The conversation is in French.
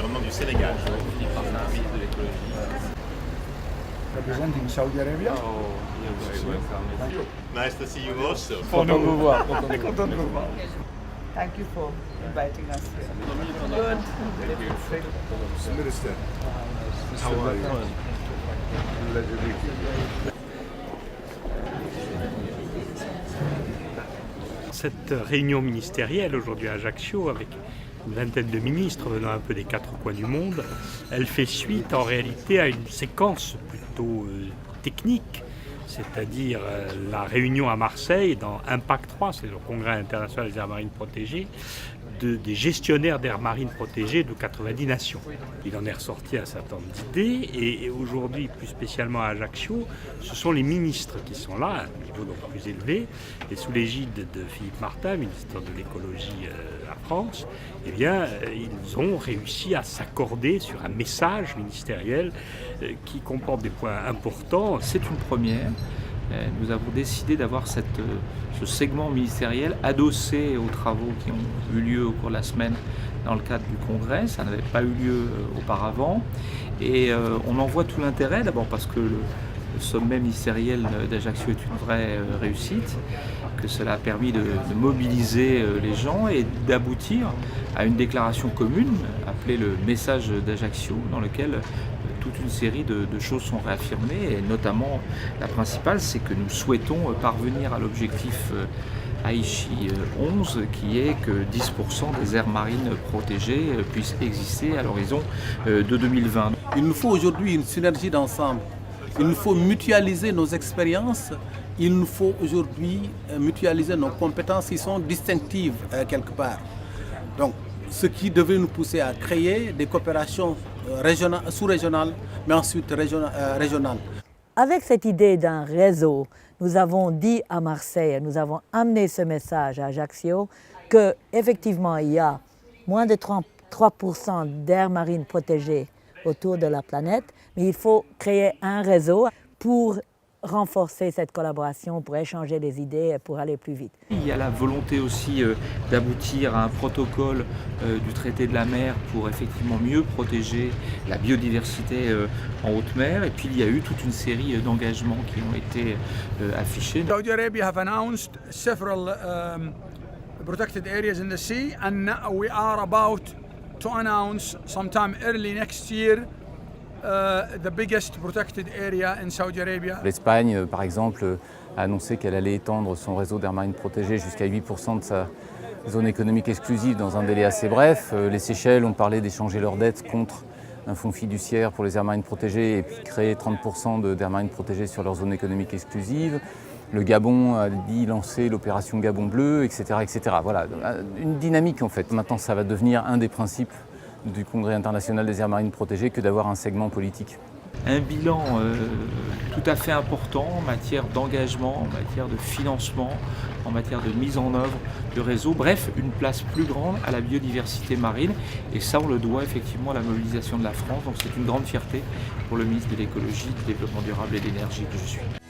l'environnement du Sénégal. Representing Saudi Arabia. Oh, you're very welcome. Nice to see you also. Content de vous voir. Content de vous voir. Thank you for inviting us here. Good. Minister. How are you? Pleasure meeting you. Cette réunion ministérielle aujourd'hui à Ajaccio avec une vingtaine de ministres venant un peu des quatre coins du monde, elle fait suite en réalité à une séquence plutôt technique, c'est-à-dire la réunion à Marseille dans Impact 3, c'est le Congrès international des aires marines protégées, des gestionnaires d'aires marines protégées de 90 nations. Il en est ressorti un certain nombre d'idées et aujourd'hui, plus spécialement à Ajaccio, ce sont les ministres qui sont là, à un niveau donc plus élevé, et sous l'égide de Philippe Martin, ministre de l'écologie à France, eh bien, ils ont réussi à s'accorder sur un message ministériel qui comporte des points importants. C'est une première. Nous avons décidé d'avoir ce segment ministériel adossé aux travaux qui ont eu lieu au cours de la semaine dans le cadre du Congrès. Ça n'avait pas eu lieu auparavant. Et on en voit tout l'intérêt, d'abord parce que le sommet ministériel d'Ajaccio est une vraie réussite, que cela a permis de mobiliser les gens et d'aboutir à une déclaration commune appelée le message d'Ajaccio, dans lequel toute une série de choses sont réaffirmées, et notamment la principale, c'est que nous souhaitons parvenir à l'objectif Aichi 11, qui est que 10% des aires marines protégées puissent exister à l'horizon de 2020. Il nous faut aujourd'hui une synergie d'ensemble. Il nous faut mutualiser nos expériences. Il nous faut aujourd'hui mutualiser nos compétences qui sont distinctives quelque part. Donc, ce qui devait nous pousser à créer des coopérations sous-régionales, mais ensuite régionales. Avec cette idée d'un réseau, nous avons dit à Marseille, nous avons amené ce message à Ajaccio, qu'effectivement il y a moins de 33% d'aires marines protégées autour de la planète, mais il faut créer un réseau pour renforcer cette collaboration, pour échanger des idées et pour aller plus vite. Il y a la volonté aussi d'aboutir à un protocole du traité de la mer pour effectivement mieux protéger la biodiversité en haute mer. Et puis il y a eu toute une série d'engagements qui ont été affichés. Saudi Arabia have announced several protected areas in the sea, and we are about to announce sometime early next year the biggest protected area in Saudi Arabia. L'Espagne, par exemple, a annoncé qu'elle allait étendre son réseau d'aires marines protégées jusqu'à 8% de sa zone économique exclusive dans un délai assez bref. Les Seychelles ont parlé d'échanger leurs dettes contre un fonds fiduciaire pour les aires marines protégées et puis créer 30% d'aires marines protégées sur leur zone économique exclusive. Le Gabon a dit lancer l'opération Gabon Bleu, etc., etc. Voilà, une dynamique en fait. Maintenant, ça va devenir un des principes du Congrès international des aires marines protégées que d'avoir un segment politique. Un bilan tout à fait important en matière d'engagement, en matière de financement, en matière de mise en œuvre de réseaux. Bref, une place plus grande à la biodiversité marine. Et ça, on le doit effectivement à la mobilisation de la France. Donc c'est une grande fierté pour le ministre de l'écologie, du développement durable et de l'énergie que je suis.